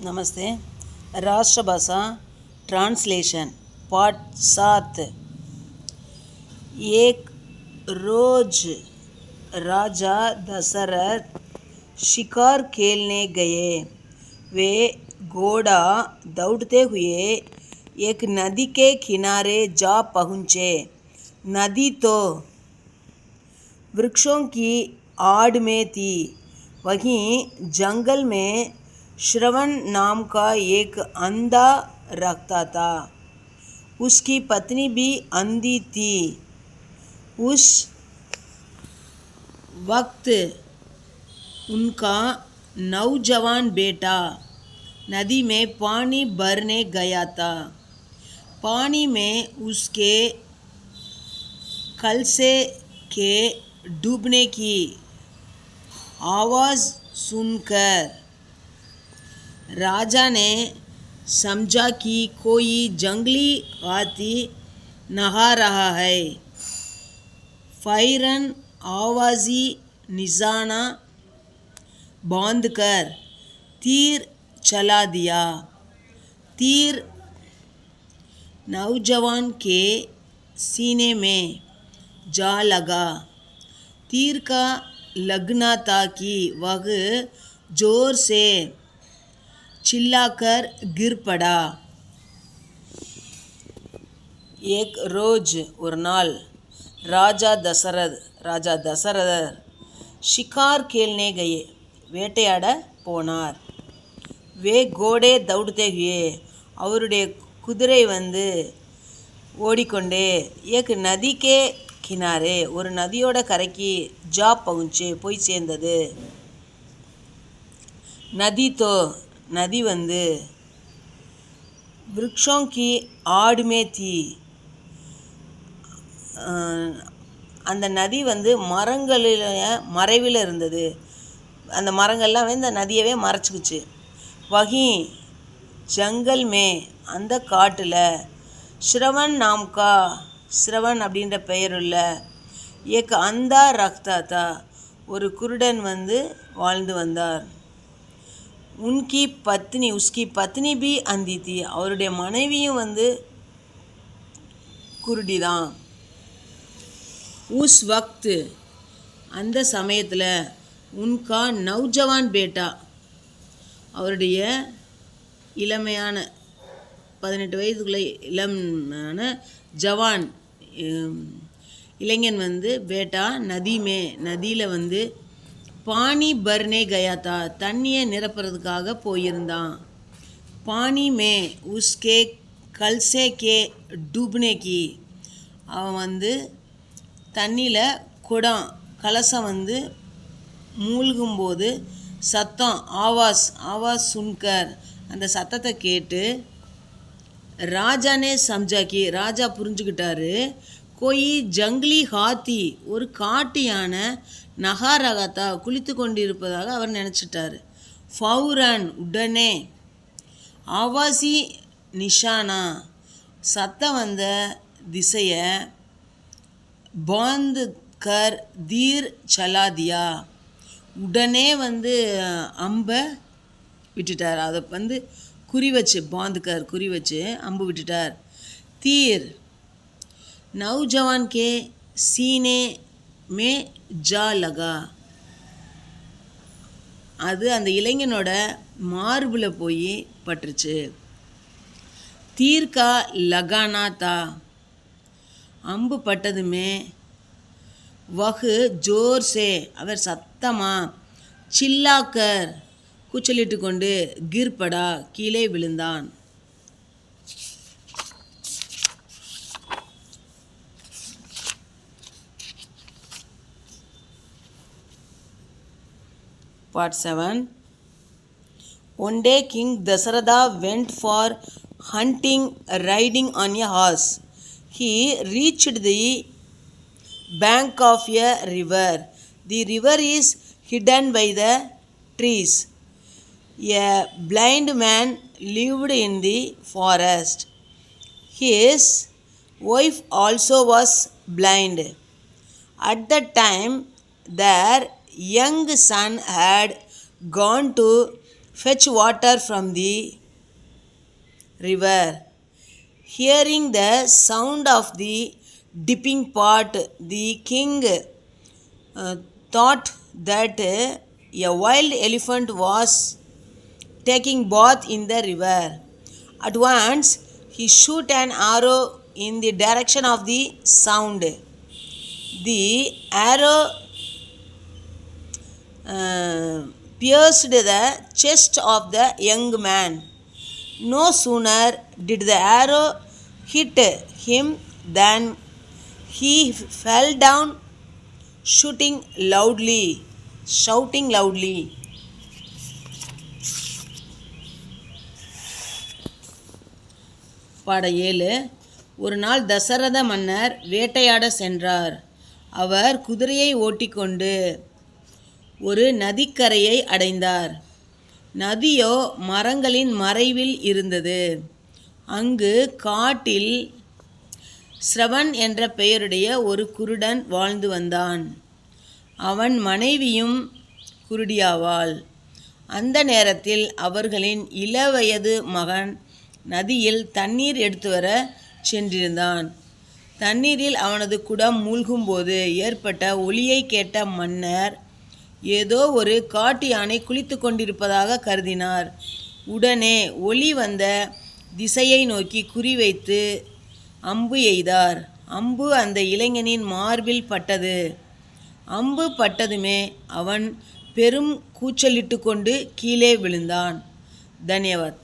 नमस्ते। राष्ट्रभाषा translation part 7। एक रोज राजा दशरथ शिकार खेलने गए। वे घोड़ा दौड़ते हुए एक नदी के किनारे जा पहुँचे। नदी तो वृक्षों की आड़ में थी। वहीं जंगल में श्रवण नाम का एक अंधा रहता था। उसकी पत्नी भी अंधी थी। उस वक्त उनका नौजवान बेटा नदी में पानी भरने गया था। पानी में उसके कलसे के डूबने की आवाज़ सुनकर राजा ने समझा कि कोई जंगली हाथी नहा रहा है। फ़ौरन आवाज़ी निशाना बांधकर तीर चला दिया। तीर नौजवान के सीने में जा लगा। तीर का लगना था कि वह जोर से चिल्लाकर गिर पड़ा। एक रोज ஒரு நாள் ராஜா தசரதர் शिकार खेलने गए, வேட்டையாட போனார். வே கோடே தௌடते हुए, அவருடைய குதிரை ஓடிக்கொண்டே एक नदी के किनारे, ஒரு நதியோட கரைக்கு जा पहुँचे, போய் சேர்ந்தது. नदी तो नदी वृक्षों की आड़ में थी. அந்த நதி மரங்களில் மறைவில் இருந்தது. அந்த மரங்கள்லாம் இந்த நதியவே மறைச்சிக்கிச்சு. வகி ஜங்கல் மே, அந்த காட்டில் ஸ்ரவன் நாம்கா, ஸ்ரவன் அப்படின்ற பெயருள்ள ஏக் அந்தா ரக்தாத்தா, ஒரு குருடன் வாழ்ந்து வந்தார். உன்கி பத்னி, உஸ்கி பத்னி பி அந்தி தி, அவருடைய மனைவியும் குருடி தான். உஸ் வக்த், அந்த சமயத்தில் உன்கா நௌஜவான் பேட்டா, அவருடைய இளமையான 18 வயதுக்குள்ள இளமான ஜவான் இளைஞன் பேட்டா நதியில் பானி பர்னே கயாத்தா, தண்ணியை நிரப்புறதுக்காக போயிருந்தான். பானி மே உஸ்கே கல்சே கே டூப்னே கி, அவன் தண்ணியில் குடம் கலசம் மூழ்கும்போது சத்தம் ஆவாஸ் சுன்கர், அந்த சத்தத்தை கேட்டு ராஜானே சம்ஜாக்கி, ராஜா புரிஞ்சுக்கிட்டாரு. கோயி ஜங்லி ஹாத்தி, ஒரு காட்டு யானை நகாரகத்தா, குளித்து கொண்டிருப்பதாக அவர் நினச்சிட்டார். ஃபௌரன், உடனே ஆவாசி நிஷானா, சத்தம் வந்த திசையை பாந்து கர் தீர் சலா தியா, உடனே அம்பை விட்டுட்டார். அதை குறி வச்சு பாந்துக்கர், குறி வச்சு அம்பு விட்டுட்டார். தீர் நௌஜவான் கே சீனே மே ஜா லகா, அது அந்த இளைஞனோட மார்பில் போய் பட்டுருச்சு. தீர்க்கா லகானா தா, அம்பு பட்டதுமே வகு ஜோர் சே, அவர் சத்தமாக சில்லாக்கர், கூச்சலிட்டு கொண்டு கிர்படா, கீழே விழுந்தான். Part 7. One day King Dasharatha went for hunting riding on a horse. He reached the bank of a river. The river is hidden by the trees. A blind man lived in the forest. His wife also was blind. At that time, their young son had gone to fetch water from the river. Hearing the sound of the dipping pot, the king thought that a wild elephant was taking bath in the river. At once he shot an arrow in the direction of the sound. The arrow pierced the chest of the young man. No sooner did the arrow hit him than he fell down, shouting loudly. பாடம் 7. ஒரு நாள் தசரத மன்னர் வேட்டையாட சென்றார். அவர் குதிரையை ஓட்டிக்கொண்டு ஒரு நதிக்கரையை அடைந்தார். நதியோ மரங்களின் மறைவில் இருந்தது. அங்கு காட்டில் ஸ்ரவன் என்ற பெயருடைய ஒரு குருடன் வாழ்ந்து வந்தான். அவன் மனைவியும் குருடியாவாள். அந்த நேரத்தில் அவர்களின் இளவயது மகன் நதியில் தண்ணீர் எடுத்து வர சென்றிருந்தான். தண்ணீரில் அவனது குடம் மூழ்கும்போது ஏற்பட்ட ஒலியை கேட்ட மன்னர் ஏதோ ஒரு காட்டு யானை குளித்து கொண்டிருப்பதாக கருதினார். உடனே ஒலி வந்த திசையை நோக்கி குறிவைத்து அம்பு எய்தார். அம்பு அந்த இளைஞனின் மார்பில் பட்டது. அம்பு பட்டதுமே அவன் பெரும் கூச்சலிட்டு கொண்டு கீழே விழுந்தான். தன்யவாத்.